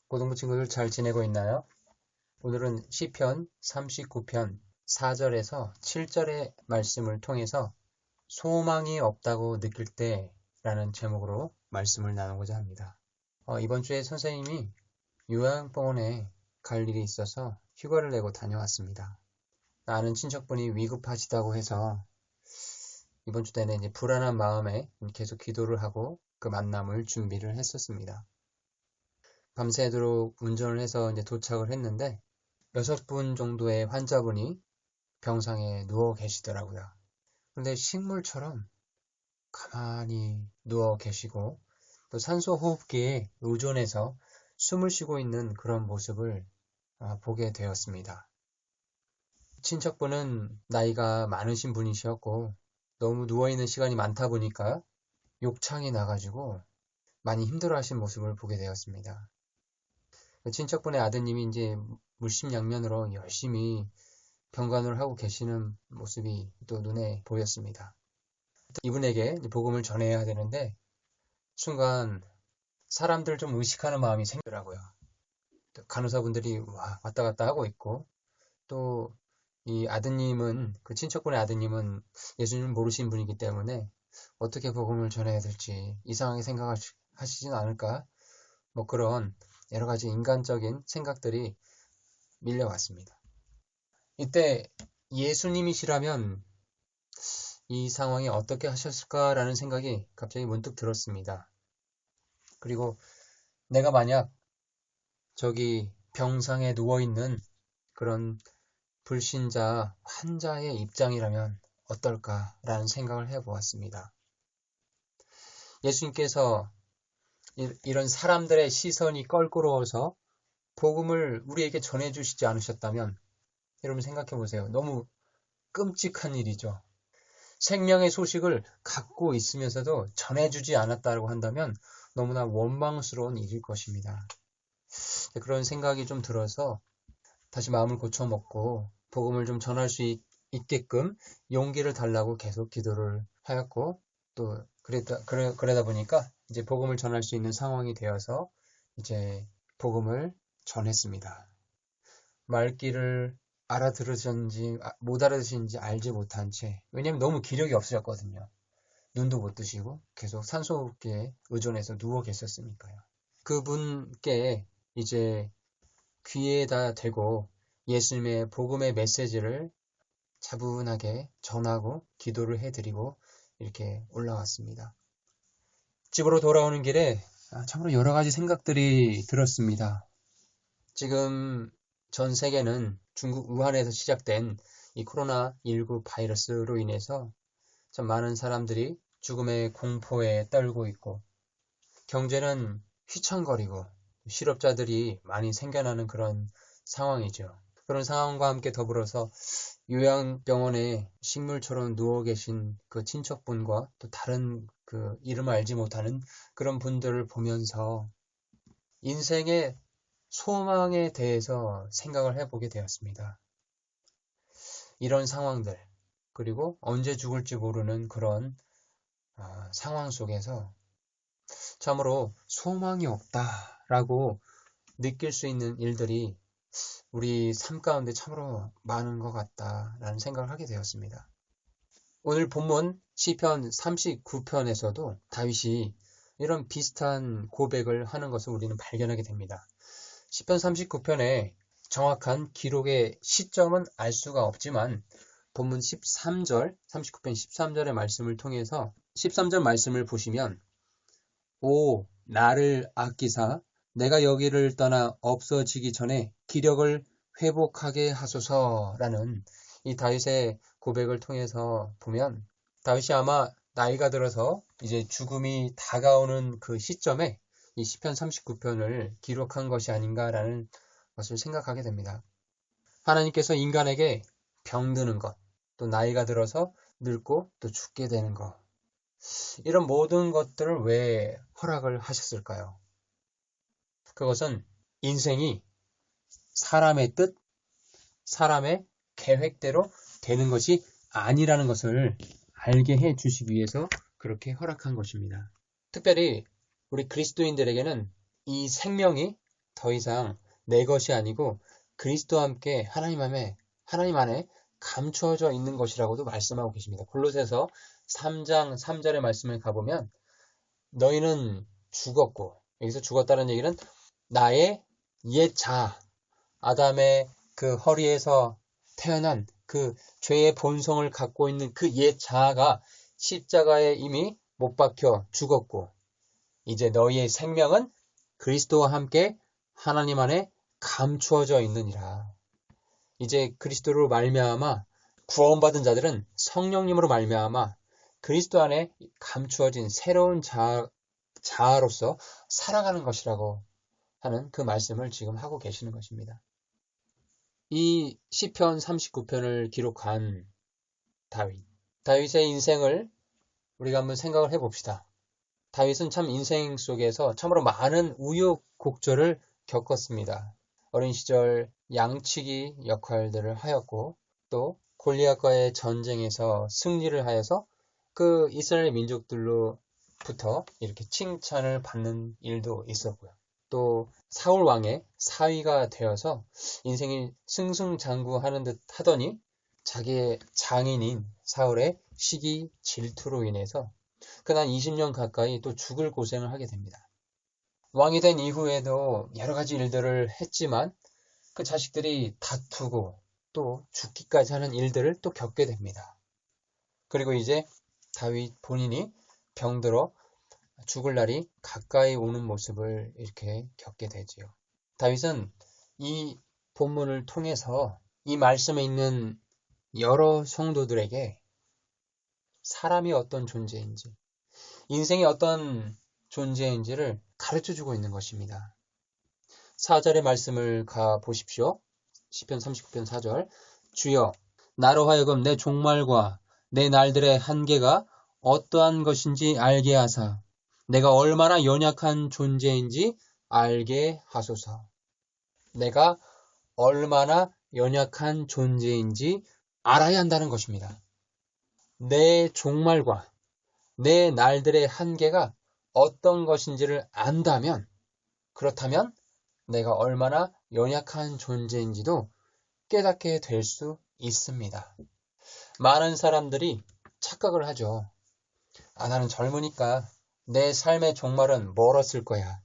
고등부 친구들 잘 지내고 있나요? 오늘은 시편 39편 4절에서 7절의 말씀을 통해서 소망이 없다고 느낄 때라는 제목으로 말씀을 나누고자 합니다. 이번 주에 선생님이 요양병원에 갈 일이 있어서 휴가를 내고 다녀왔습니다. 아는 친척분이 위급하시다고 해서 이번 주 내내 이제 불안한 마음에 계속 기도를 하고 그 만남을 준비를 했었습니다. 밤새도록 운전을 해서 이제 도착을 했는데 6분 정도의 환자분이 병상에 누워 계시더라고요. 그런데 식물처럼 가만히 누워 계시고 또 산소 호흡기에 의존해서 숨을 쉬고 있는 그런 모습을 보게 되었습니다. 친척분은 나이가 많으신 분이셨고 너무 누워있는 시간이 많다 보니까 욕창이 나가지고 많이 힘들어하신 모습을 보게 되었습니다. 친척분의 아드님이 이제 물심양면으로 열심히 병간호를 하고 계시는 모습이 또 눈에 보였습니다. 이분에게 복음을 전해야 되는데 순간 사람들 좀 의식하는 마음이 생기더라고요. 간호사분들이 왔다 갔다 하고 있고 또 이 아드님은 그 친척분의 아드님은 예수님을 모르신 분이기 때문에 어떻게 복음을 전해야 될지 이상하게 생각하시진 않을까 뭐 그런 여러 가지 인간적인 생각들이 밀려왔습니다. 이때 예수님이시라면 이 상황에 어떻게 하셨을까라는 생각이 갑자기 문득 들었습니다. 그리고 내가 만약 저기 병상에 누워있는 그런 불신자 환자의 입장이라면 어떨까라는 생각을 해보았습니다. 예수님께서 이런 사람들의 시선이 껄끄러워서 복음을 우리에게 전해주시지 않으셨다면 여러분 생각해 보세요. 너무 끔찍한 일이죠. 생명의 소식을 갖고 있으면서도 전해주지 않았다고 한다면 너무나 원망스러운 일일 것입니다. 그런 생각이 좀 들어서 다시 마음을 고쳐먹고 복음을 좀 전할 수 있게끔 용기를 달라고 계속 기도를 하였고 또 그러다 보니까 이제 복음을 전할 수 있는 상황이 되어서 이제 복음을 전했습니다. 말귀를 알아들으셨는지 못 알아들으시는지 알지 못한 채 왜냐하면 너무 기력이 없으셨거든요. 눈도 못 뜨시고 계속 산소호흡기에 의존해서 누워 계셨으니까요. 그분께 이제 귀에다 대고 예수님의 복음의 메시지를 차분하게 전하고 기도를 해드리고 이렇게 올라왔습니다. 집으로 돌아오는 길에 참으로 여러 가지 생각들이 들었습니다. 지금 전 세계는 중국 우한에서 시작된 이 코로나19 바이러스로 인해서 참 많은 사람들이 죽음의 공포에 떨고 있고 경제는 휘청거리고 실업자들이 많이 생겨나는 그런 상황이죠. 그런 상황과 함께 더불어서 요양병원에 식물처럼 누워 계신 그 친척분과 또 다른 그 이름을 알지 못하는 그런 분들을 보면서 인생의 소망에 대해서 생각을 해보게 되었습니다. 이런 상황들 그리고 언제 죽을지 모르는 그런 상황 속에서 참으로 소망이 없다라고 느낄 수 있는 일들이 우리 삶 가운데 참으로 많은 것 같다라는 생각을 하게 되었습니다. 오늘 본문 시편 39편에서도 다윗이 이런 비슷한 고백을 하는 것을 우리는 발견하게 됩니다. 시편 39편의 정확한 기록의 시점은 알 수가 없지만 본문 13절, 39편 13절의 말씀을 통해서 13절 말씀을 보시면 오 나를 아끼사 내가 여기를 떠나 없어지기 전에 기력을 회복하게 하소서라는 이 다윗의 고백을 통해서 보면 다윗이 아마 나이가 들어서 이제 죽음이 다가오는 그 시점에 이 시편 39편을 기록한 것이 아닌가라는 것을 생각하게 됩니다. 하나님께서 인간에게 병드는 것, 또 나이가 들어서 늙고 또 죽게 되는 것 이런 모든 것들을 왜 허락을 하셨을까요? 그것은 인생이 사람의 뜻, 사람의 계획대로 되는 것이 아니라는 것을 알게 해 주시기 위해서 그렇게 허락한 것입니다. 특별히 우리 그리스도인들에게는 이 생명이 더 이상 내 것이 아니고 그리스도와 함께 하나님 안에 감추어져 있는 것이라고도 말씀하고 계십니다. 골로새서 3장 3절의 말씀을 가보면 너희는 죽었고, 여기서 죽었다는 얘기는 나의 옛 자아, 아담의 그 허리에서 태어난 그 죄의 본성을 갖고 있는 그 옛 자아가 십자가에 이미 못 박혀 죽었고, 이제 너희의 생명은 그리스도와 함께 하나님 안에 감추어져 있느니라. 이제 그리스도로 말미암아 구원받은 자들은 성령님으로 말미암아 그리스도 안에 감추어진 새로운 자아로서 살아가는 것이라고 하는 그 말씀을 지금 하고 계시는 것입니다. 이 시편 39편을 기록한 다윗의 인생을 우리가 한번 생각을 해봅시다. 다윗은 참 인생 속에서 참으로 많은 우여곡절을 겪었습니다. 어린 시절 양치기 역할들을 하였고, 또 골리앗과의 전쟁에서 승리를 하여서 그 이스라엘 민족들로부터 이렇게 칭찬을 받는 일도 있었고요. 또 사울 왕의 사위가 되어서 인생이 승승장구하는 듯 하더니 자기의 장인인 사울의 시기 질투로 인해서 그날 20년 가까이 또 죽을 고생을 하게 됩니다. 왕이 된 이후에도 여러 가지 일들을 했지만 그 자식들이 다투고 또 죽기까지 하는 일들을 또 겪게 됩니다. 그리고 이제 다윗 본인이 병들어 죽을 날이 가까이 오는 모습을 이렇게 겪게 되지요. 다윗은 이 본문을 통해서 이 말씀에 있는 여러 성도들에게 사람이 어떤 존재인지, 인생이 어떤 존재인지를 가르쳐주고 있는 것입니다. 4절의 말씀을 가보십시오. 시편 39편 4절. 주여, 나로 하여금 내 종말과 내 날들의 한계가 어떠한 것인지 알게 하사 내가 얼마나 연약한 존재인지 알게 하소서. 내가 얼마나 연약한 존재인지 알아야 한다는 것입니다. 내 종말과 내 날들의 한계가 어떤 것인지를 안다면, 그렇다면 내가 얼마나 연약한 존재인지도 깨닫게 될 수 있습니다. 많은 사람들이 착각을 하죠. 나는 젊으니까 내 삶의 종말은 멀었을 거야.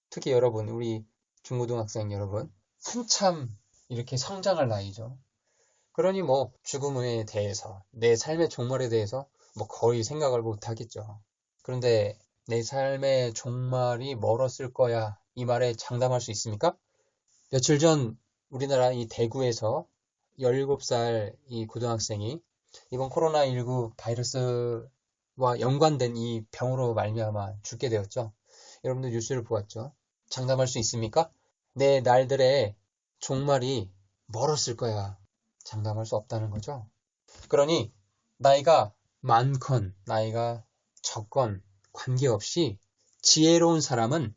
특히 여러분, 우리 중고등학생 여러분, 한참 이렇게 성장할 나이죠. 그러니 죽음에 대해서, 내 삶의 종말에 대해서 거의 생각을 못 하겠죠. 그런데 내 삶의 종말이 멀었을 거야, 이 말에 장담할 수 있습니까? 며칠 전 우리나라 이 대구에서 17살 이 고등학생이 이번 코로나19 바이러스와 연관된 이 병으로 말미암아 죽게 되었죠. 여러분들 뉴스를 보았죠. 장담할 수 있습니까? 내 날들의 종말이 멀었을 거야. 장담할 수 없다는 거죠. 그러니 나이가 많건 나이가 적건 관계없이 지혜로운 사람은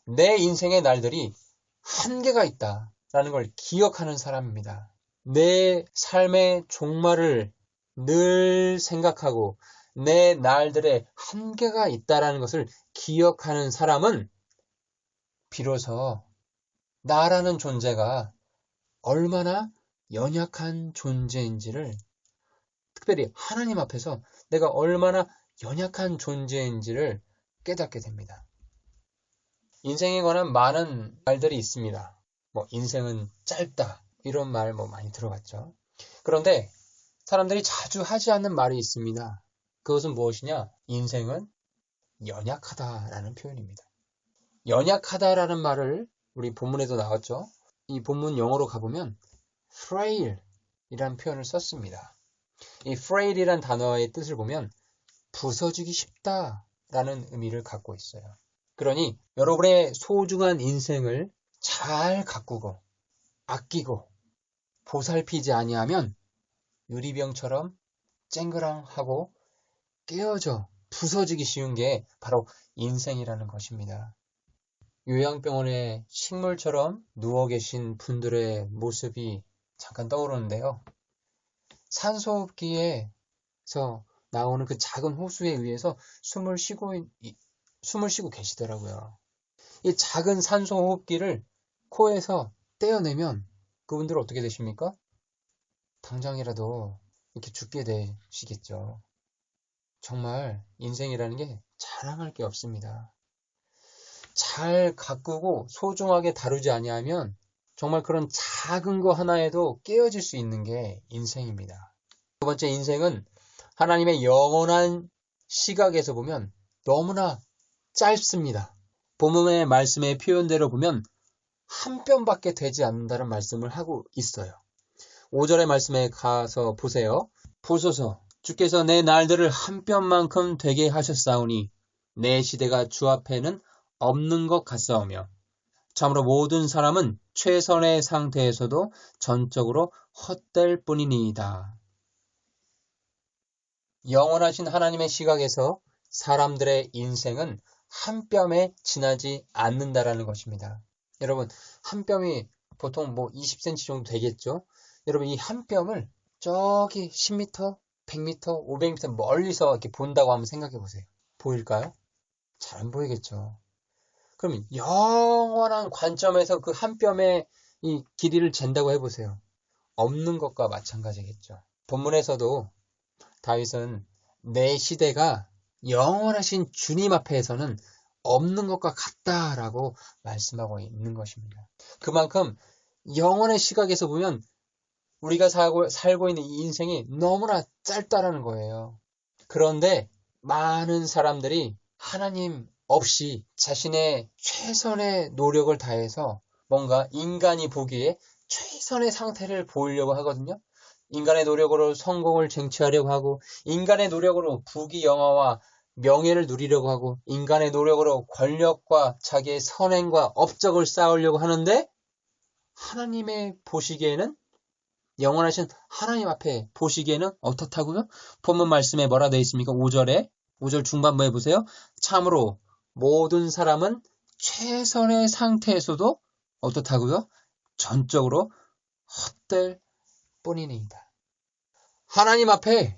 내 인생의 날들이 한계가 있다라는 걸 기억하는 사람입니다. 내 삶의 종말을 늘 생각하고 내 날들의 한계가 있다라는 것을 기억하는 사람은 비로소 나라는 존재가 얼마나 연약한 존재인지를, 특별히 하나님 앞에서 내가 얼마나 연약한 존재인지를 깨닫게 됩니다. 인생에 관한 많은 말들이 있습니다. 인생은 짧다, 이런 말 많이 들어봤죠. 그런데 사람들이 자주 하지 않는 말이 있습니다. 그것은 무엇이냐? 인생은 연약하다라는 표현입니다. 연약하다라는 말을 우리 본문에도 나왔죠. 이 본문 영어로 가보면 frail 이라는 표현을 썼습니다. 이 frail 이라는 단어의 뜻을 보면 부서지기 쉽다라는 의미를 갖고 있어요. 그러니 여러분의 소중한 인생을 잘 가꾸고 아끼고 보살피지 아니하면 유리병처럼 쨍그랑하고 깨어져 부서지기 쉬운 게 바로 인생이라는 것입니다. 요양병원에 식물처럼 누워 계신 분들의 모습이 잠깐 떠오르는데요. 산소호흡기에서 나오는 그 작은 호수에 의해서 숨을 쉬고 계시더라고요. 이 작은 산소호흡기를 코에서 떼어내면 그분들은 어떻게 되십니까? 당장이라도 이렇게 죽게 되시겠죠. 정말 인생이라는 게 자랑할 게 없습니다. 잘 가꾸고 소중하게 다루지 아니하면 정말 그런 작은 거 하나에도 깨어질 수 있는 게 인생입니다. 두 번째, 인생은 하나님의 영원한 시각에서 보면 너무나 짧습니다. 본문의 말씀의 표현대로 보면 한 뼘밖에 되지 않는다는 말씀을 하고 있어요. 5절의 말씀에 가서 보세요. 보소서, 주께서 내 날들을 한 뼘만큼 되게 하셨사오니 내 시대가 주 앞에는 없는 것 같사오며 참으로 모든 사람은 최선의 상태에서도 전적으로 헛될 뿐이니이다. 영원하신 하나님의 시각에서 사람들의 인생은 한 뼘에 지나지 않는다라는 것입니다. 여러분, 한 뼘이 보통 20cm 정도 되겠죠? 여러분, 이 한 뼘을 저기 10m, 100m, 500m 멀리서 이렇게 본다고 한번 생각해 보세요. 보일까요? 잘 안 보이겠죠. 그럼 영원한 관점에서 그 한 뼘의 이 길이를 잰다고 해보세요. 없는 것과 마찬가지겠죠. 본문에서도 다윗은 내 시대가 영원하신 주님 앞에서는 없는 것과 같다라고 말씀하고 있는 것입니다. 그만큼 영원의 시각에서 보면 우리가 살고 있는 이 인생이 너무나 짧다라는 거예요. 그런데 많은 사람들이 하나님 없이 자신의 최선의 노력을 다해서 뭔가 인간이 보기에 최선의 상태를 보이려고 하거든요. 인간의 노력으로 성공을 쟁취하려고 하고, 인간의 노력으로 부귀영화와 명예를 누리려고 하고, 인간의 노력으로 권력과 자기의 선행과 업적을 쌓으려고 하는데, 하나님의 보시기에는, 영원하신 하나님 앞에 보시기에는 어떻다고요? 본문 말씀에 뭐라 되어 있습니까? 5절 중반부에 보세요. 참으로 모든 사람은 최선의 상태에서도 어떻다고요? 전적으로 헛될 뿐이니이다. 하나님 앞에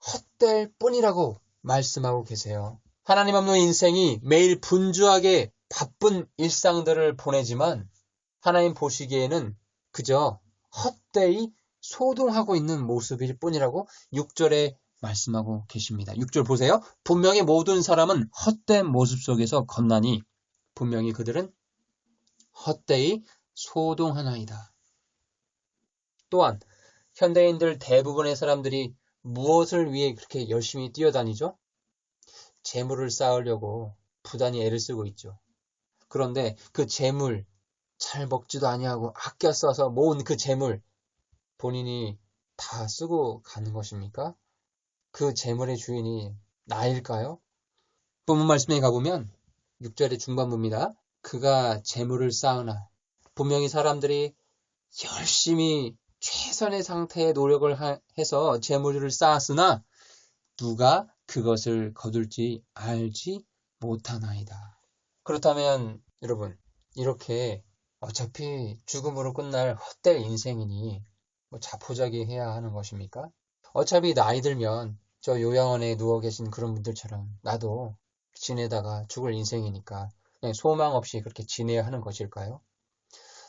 헛될 뿐이라고 말씀하고 계세요. 하나님 없는 인생이 매일 분주하게 바쁜 일상들을 보내지만 하나님 보시기에는 그저 헛되이 소동하고 있는 모습일 뿐이라고 6절에 말씀하고 계십니다. 6절 보세요. 분명히 모든 사람은 헛된 모습 속에서 걷나니 분명히 그들은 헛되이 소동하나이다. 또한 현대인들 대부분의 사람들이 무엇을 위해 그렇게 열심히 뛰어다니죠? 재물을 쌓으려고 부단히 애를 쓰고 있죠. 그런데 그 재물 잘 먹지도 아니하고 아껴 써서 모은 그 재물 본인이 다 쓰고 가는 것입니까? 그 재물의 주인이 나일까요? 본문 말씀에 가보면 6절의 중반부입니다. 그가 재물을 쌓으나 분명히 사람들이 열심히 최선의 상태의 노력을 해서 재물을 쌓았으나 누가 그것을 거둘지 알지 못하나이다. 그렇다면 여러분, 이렇게 어차피 죽음으로 끝날 헛될 인생이니 자포자기해야 하는 것입니까? 어차피 나이 들면 저 요양원에 누워 계신 그런 분들처럼 나도 지내다가 죽을 인생이니까 그냥 소망 없이 그렇게 지내야 하는 것일까요?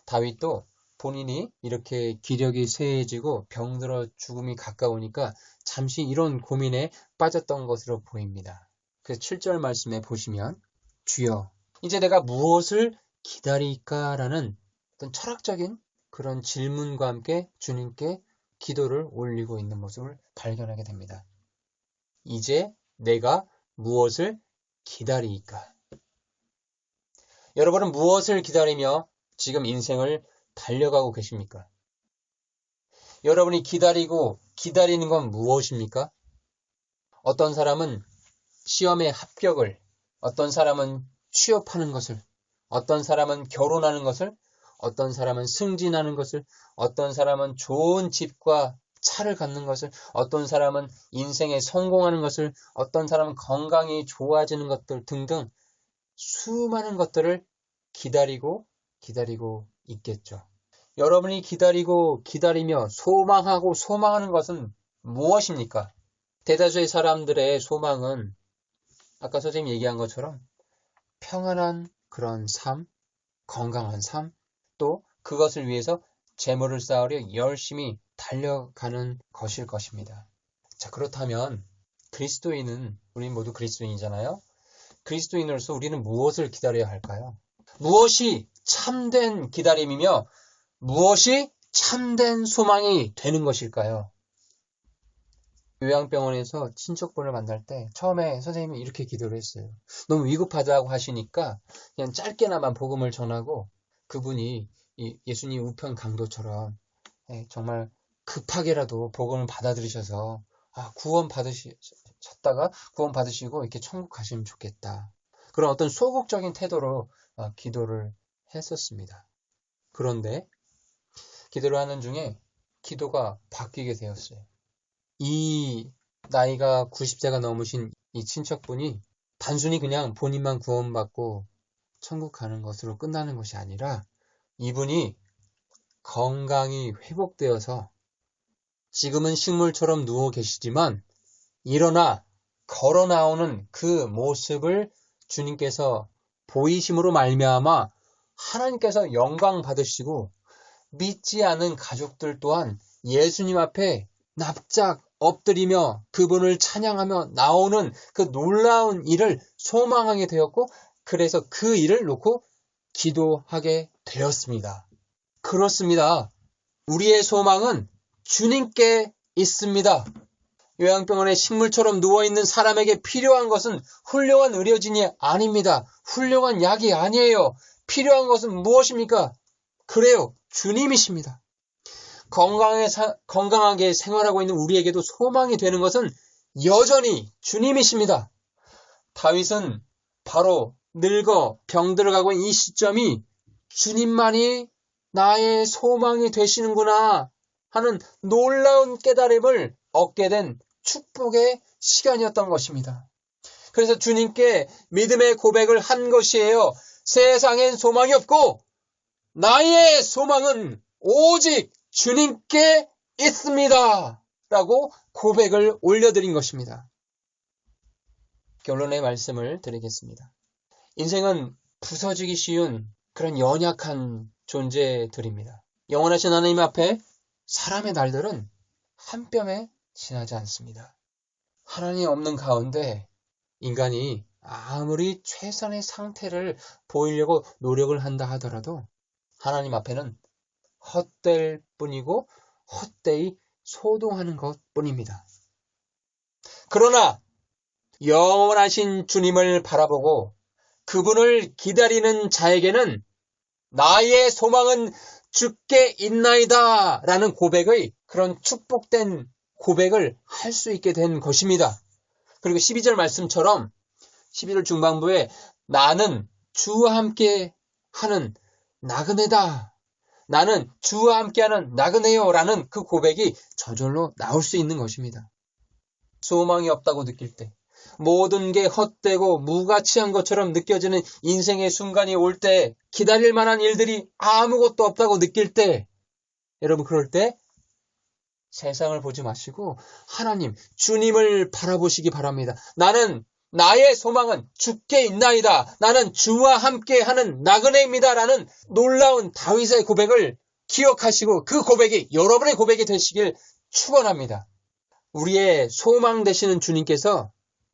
다윗도 본인이 이렇게 기력이 쇠해지고 병들어 죽음이 가까우니까 잠시 이런 고민에 빠졌던 것으로 보입니다. 그래서 7절 말씀에 보시면 주여 이제 내가 무엇을 기다릴까라는 어떤 철학적인 그런 질문과 함께 주님께 기도를 올리고 있는 모습을 발견하게 됩니다. 이제 내가 무엇을 기다릴까? 여러분은 무엇을 기다리며 지금 인생을 달려가고 계십니까? 여러분이 기다리는 건 무엇입니까? 어떤 사람은 시험의 합격을, 어떤 사람은 취업하는 것을, 어떤 사람은 결혼하는 것을, 어떤 사람은 승진하는 것을, 어떤 사람은 좋은 집과 차를 갖는 것을, 어떤 사람은 인생에 성공하는 것을, 어떤 사람은 건강이 좋아지는 것들 등등 수많은 것들을 기다리고 있겠죠. 여러분이 기다리며 소망하는 것은 무엇입니까? 대다수의 사람들의 소망은 아까 선생님이 얘기한 것처럼 평안한 그런 삶, 건강한 삶, 또 그것을 위해서 재물을 쌓으려 열심히 달려가는 것일 것입니다. 자, 그렇다면 그리스도인은, 우리 모두 그리스도인이잖아요. 그리스도인으로서 우리는 무엇을 기다려야 할까요? 무엇이 참된 기다림이며 무엇이 참된 소망이 되는 것일까요? 요양병원에서 친척분을 만날 때 처음에 선생님이 이렇게 기도를 했어요. 너무 위급하다고 하시니까 그냥 짧게나마 복음을 전하고 그분이 예수님 우편 강도처럼 정말 급하게라도 복음을 받아들이셔서 구원 받으시고 이렇게 천국 가시면 좋겠다. 그런 어떤 소극적인 태도로 기도를 했었습니다. 그런데 기도를 하는 중에 기도가 바뀌게 되었어요. 이 나이가 90세가 넘으신 이 친척분이 단순히 그냥 본인만 구원받고 천국 가는 것으로 끝나는 것이 아니라 이분이 건강이 회복되어서 지금은 식물처럼 누워 계시지만 일어나 걸어 나오는 그 모습을 주님께서 보이심으로 말미암아 하나님께서 영광 받으시고 믿지 않은 가족들 또한 예수님 앞에 납작 엎드리며 그분을 찬양하며 나오는 그 놀라운 일을 소망하게 되었고 그래서 그 일을 놓고 기도하게 되었습니다. 그렇습니다. 우리의 소망은 주님께 있습니다. 요양병원에 식물처럼 누워있는 사람에게 필요한 것은 훌륭한 의료진이 아닙니다. 훌륭한 약이 아니에요. 필요한 것은 무엇입니까? 그래요. 주님이십니다. 건강하게 생활하고 있는 우리에게도 소망이 되는 것은 여전히 주님이십니다. 다윗은 바로 늙어 병들어가고 있는 이 시점이 주님만이 나의 소망이 되시는구나 하는 놀라운 깨달음을 얻게 된 축복의 시간이었던 것입니다. 그래서 주님께 믿음의 고백을 한 것이에요. 세상엔 소망이 없고 나의 소망은 오직 주님께 있습니다. 라고 고백을 올려드린 것입니다. 결론의 말씀을 드리겠습니다. 인생은 부서지기 쉬운 그런 연약한 존재들입니다. 영원하신 하나님 앞에 사람의 날들은 한 뼘에 지나지 않습니다. 하나님 없는 가운데 인간이 아무리 최선의 상태를 보이려고 노력을 한다 하더라도 하나님 앞에는 헛될 뿐이고 헛되이 소동하는 것 뿐입니다. 그러나 영원하신 주님을 바라보고 그분을 기다리는 자에게는 나의 소망은 주께 있나이다 라는 고백의 그런 축복된 고백을 할 수 있게 된 것입니다. 그리고 12절 말씀처럼 11월 중반부에 나는 주와 함께 하는 나그네다. 나는 주와 함께하는 나그네요 라는 그 고백이 저절로 나올 수 있는 것입니다. 소망이 없다고 느낄 때, 모든 게 헛되고 무가치한 것처럼 느껴지는 인생의 순간이 올 때, 기다릴 만한 일들이 아무것도 없다고 느낄 때, 여러분 그럴 때 세상을 보지 마시고 하나님, 주님을 바라보시기 바랍니다. 나의 소망은 주께 있나이다. 나는 주와 함께하는 나그네입니다. 라는 놀라운 다윗의 고백을 기억하시고 그 고백이 여러분의 고백이 되시길 축원합니다. 우리의 소망 되시는 주님께서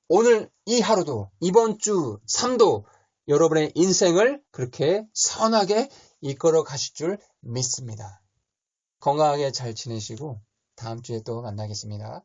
오늘 이 하루도 이번 주 삶도 여러분의 인생을 그렇게 선하게 이끌어 가실 줄 믿습니다. 건강하게 잘 지내시고 다음 주에 또 만나겠습니다.